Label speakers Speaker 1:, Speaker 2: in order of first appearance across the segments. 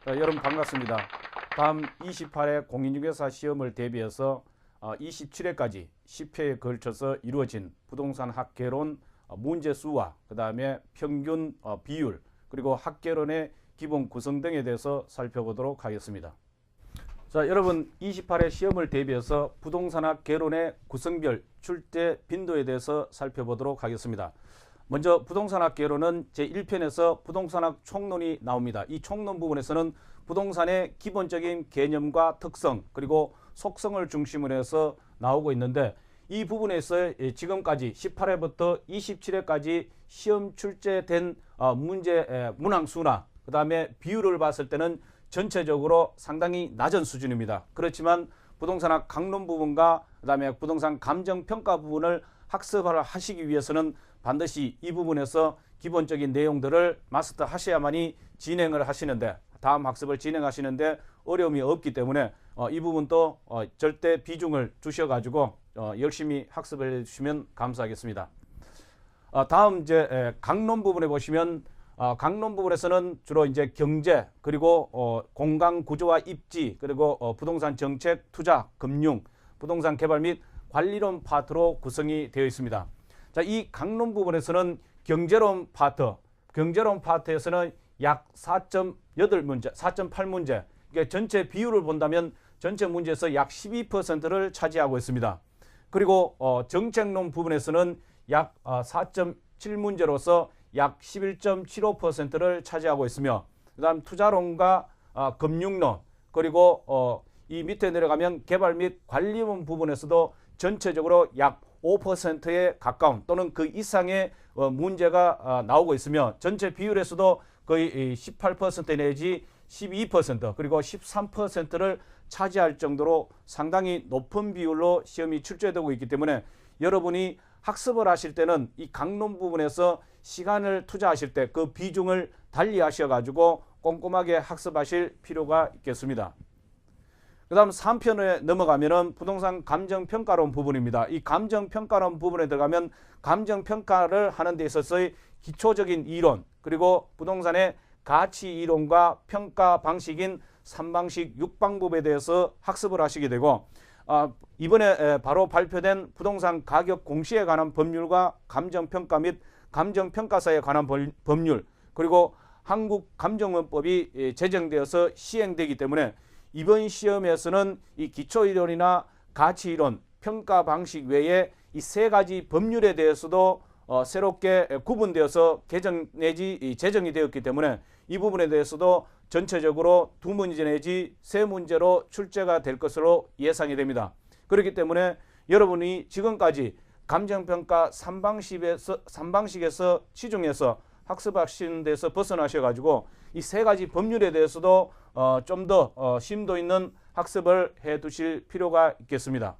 Speaker 1: 여러분 반갑습니다. 다음 28회 공인중개사 시험을 대비해서 27회까지 10회에 걸쳐서 이루어진 부동산 학개론 문제수와 그 다음에 평균 비율 그리고 학개론의 기본 구성 등에 대해서 살펴보도록 하겠습니다. 자, 여러분 28회 시험을 대비해서 부동산학 개론의 구성별 출제 빈도에 대해서 살펴보도록 하겠습니다. 먼저 부동산학 개론은 제1편에서 부동산학 총론이 나옵니다. 이 총론 부분에서는 부동산의 기본적인 개념과 특성 그리고 속성을 중심으로 해서 나오고 있는데, 이 부분에서 지금까지 18회부터 27회까지 시험 출제된 문제 문항수나 그 다음에 비율을 봤을 때는 전체적으로 상당히 낮은 수준입니다. 그렇지만 부동산학 강론 부분과 그 다음에 부동산 감정평가 부분을 학습을 하시기 위해서는 반드시 이 부분에서 기본적인 내용들을 마스터 하셔야만이 진행을 하시는데, 다음 학습을 진행하시는데 어려움이 없기 때문에 이 부분도 절대 비중을 주셔가지고 열심히 학습을 해주시면 감사하겠습니다. 다음 강론 부분에 보시면 강론 부분에서는 주로 경제 그리고 공간 구조와 입지 그리고 부동산 정책, 투자, 금융, 부동산 개발 및 관리론 파트로 구성이 되어 있습니다. 자, 이 강론 부분에서는 경제론 파트에서는 약 4.8문제, 4.8문제. 그러니까 전체 비율을 본다면 전체 문제에서 약 12%를 차지하고 있습니다. 그리고 정책론 부분에서는 약 4.7문제로서 약 11.75%를 차지하고 있으며, 그 다음 투자론과 금융론 그리고 이 밑에 내려가면 개발 및 관리론 부분에서도 전체적으로 약 5%에 가까운 또는 그 이상의 문제가 나오고 있으며, 전체 비율에서도 거의 18% 내지 12% 그리고 13%를 차지할 정도로 상당히 높은 비율로 시험이 출제되고 있기 때문에 여러분이 학습을 하실 때는 이 강론 부분에서 시간을 투자하실 때 그 비중을 달리 하셔가지고 꼼꼼하게 학습하실 필요가 있겠습니다. 그 다음 3편에 넘어가면은 부동산 감정평가론 부분입니다. 이 감정평가론 부분에 들어가면 감정평가를 하는 데 있어서의 기초적인 이론 그리고 부동산의 가치 이론과 평가 방식인 3방식 6방법에 대해서 학습을 하시게 되고, 이번에 바로 발표된 부동산 가격 공시에 관한 법률과 감정평가 및 감정평가사에 관한 법률 그리고 한국감정원법이 제정되어서 시행되기 때문에 이번 시험에서는 이 기초이론이나 가치이론, 평가 방식 외에 이 세 가지 법률에 대해서도 새롭게 구분되어서 개정 내지 제정이 되었기 때문에 이 부분에 대해서도 전체적으로 2문제 내지 3문제로 출제가 될 것으로 예상이 됩니다. 그렇기 때문에 여러분이 지금까지 감정평가 3방식에서 치중해서 학습하시는 데서 벗어나셔가지고 이 세 가지 법률에 대해서도 좀 더 심도 있는 학습을 해 두실 필요가 있겠습니다.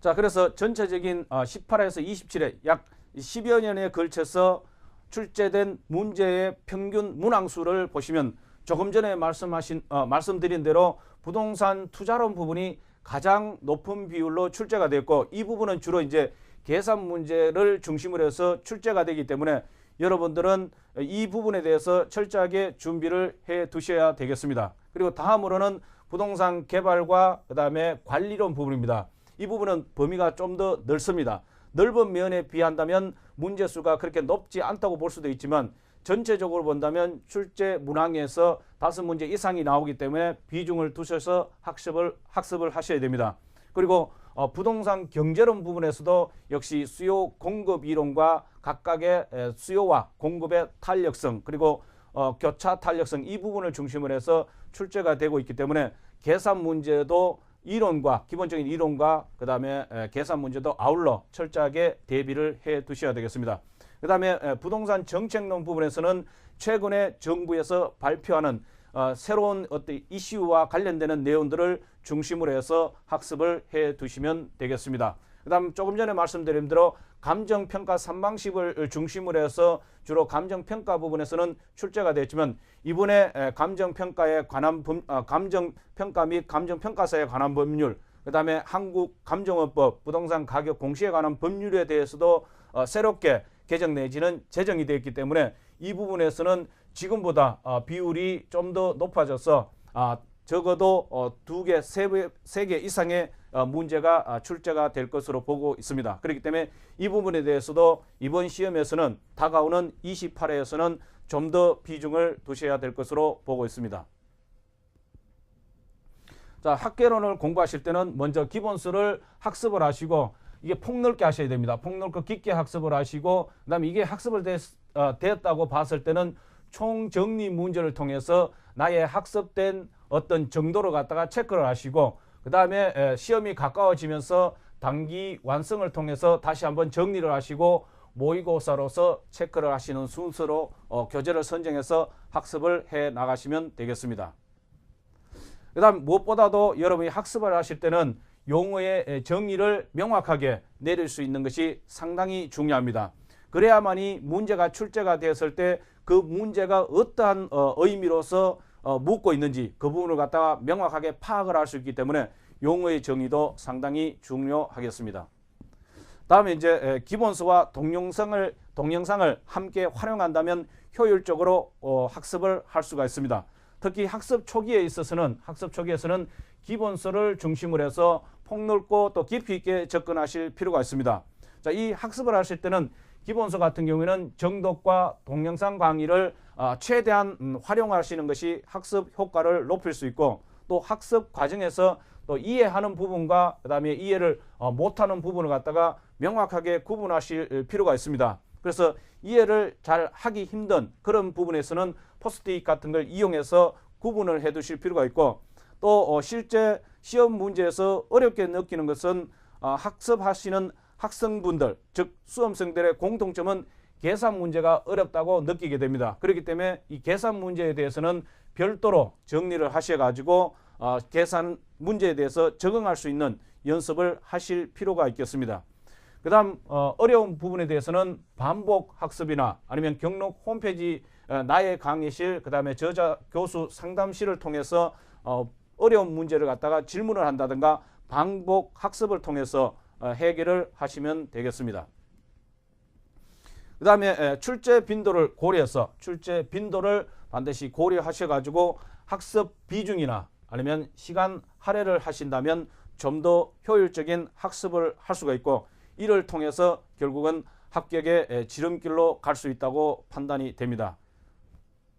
Speaker 1: 자, 그래서 전체적인 18회에서 27회 약 10여 년에 걸쳐서 출제된 문제의 평균 문항수를 보시면 조금 전에 말씀드린 대로 부동산 투자론 부분이 가장 높은 비율로 출제가 됐고, 이 부분은 주로 계산 문제를 중심으로 해서 출제가 되기 때문에 여러분들은 이 부분에 대해서 철저하게 준비를 해 두셔야 되겠습니다. 그리고 다음으로는 부동산 개발과 그 다음에 관리론 부분입니다. 이 부분은 범위가 좀 더 넓습니다. 넓은 면에 비한다면 문제수가 그렇게 높지 않다고 볼 수도 있지만 전체적으로 본다면 출제 문항에서 5문제 이상이 나오기 때문에 비중을 두셔서 학습을 하셔야 됩니다. 그리고 부동산 경제론 부분에서도 역시 수요 공급 이론과 각각의 수요와 공급의 탄력성 그리고 교차 탄력성 이 부분을 중심으로 해서 출제가 되고 있기 때문에 계산 문제도 이론과 기본적인 이론과 그 다음에 계산 문제도 아울러 철저하게 대비를 해 두셔야 되겠습니다. 그 다음에 부동산 정책론 부분에서는 최근에 정부에서 발표하는 새로운 어떤 이슈와 관련되는 내용들을 중심으로 해서 학습을 해 두시면 되겠습니다. 그 다음 조금 전에 말씀드린 대로 감정평가 3방식을 중심으로 해서 주로 감정평가 부분에서는 출제가 됐지만 이번에 감정평가에 관한 감정평가 및 감정평가사에 관한 법률, 그 다음에 한국감정원법, 부동산 가격 공시에 관한 법률에 대해서도 새롭게 개정 내지는 제정이 되었기 때문에 이 부분에서는 지금보다 비율이 좀 더 높아져서 적어도 2개, 3개 이상의 문제가 출제가 될 것으로 보고 있습니다. 그렇기 때문에 이 부분에 대해서도 이번 시험에서는 다가오는 28회에서는 좀 더 비중을 두셔야 될 것으로 보고 있습니다. 자, 학개론을 공부하실 때는 먼저 기본수를 학습을 하시고 이게 폭넓게 하셔야 됩니다. 폭넓고 깊게 학습을 하시고 그다음에 이게 학습을 되었다고 봤을 때는 총정리 문제를 통해서 나의 학습된 어떤 정도를 갖다가 체크를 하시고 그 다음에 시험이 가까워지면서 단기 완성을 통해서 다시 한번 정리를 하시고 모의고사로서 체크를 하시는 순서로 교재를 선정해서 학습을 해 나가시면 되겠습니다. 그 다음 무엇보다도 여러분이 학습을 하실 때는 용어의 정의를 명확하게 내릴 수 있는 것이 상당히 중요합니다. 그래야만이 문제가 출제가 되었을 때 그 문제가 어떠한 의미로서 묻고 있는지 그 부분을 갖다가 명확하게 파악을 할 수 있기 때문에 용어의 정의도 상당히 중요하겠습니다. 다음에 이제 기본서와 동영상을 함께 활용한다면 효율적으로 학습을 할 수가 있습니다. 특히 학습 초기에서는 기본서를 중심으로 해서 폭넓고 또 깊이 있게 접근하실 필요가 있습니다. 자, 이 학습을 하실 때는 기본서 같은 경우에는 정독과 동영상 강의를 최대한 활용하시는 것이 학습 효과를 높일 수 있고 또 학습 과정에서 또 이해하는 부분과 그다음에 이해를 못하는 부분을 갖다가 명확하게 구분하실 필요가 있습니다. 그래서 이해를 잘 하기 힘든 그런 부분에서는 포스트잇 같은 걸 이용해서 구분을 해 두실 필요가 있고 또 실제 시험 문제에서 어렵게 느끼는 것은 학습하시는 학생분들, 즉 수험생들의 공통점은 계산 문제가 어렵다고 느끼게 됩니다. 그렇기 때문에 이 계산 문제에 대해서는 별도로 정리를 하셔가지고 계산 문제에 대해서 적응할 수 있는 연습을 하실 필요가 있겠습니다. 그 다음 어려운 부분에 대해서는 반복 학습이나 아니면 경록 홈페이지 나의 강의실, 그 다음에 저자 교수 상담실을 통해서 어려운 문제를 갖다가 질문을 한다든가 반복 학습을 통해서 해결을 하시면 되겠습니다. 그 다음에 출제 빈도를 고려해서 출제 빈도를 반드시 고려하셔가지고 학습 비중이나 아니면 시간 할애를 하신다면 좀 더 효율적인 학습을 할 수가 있고 이를 통해서 결국은 합격의 지름길로 갈 수 있다고 판단이 됩니다.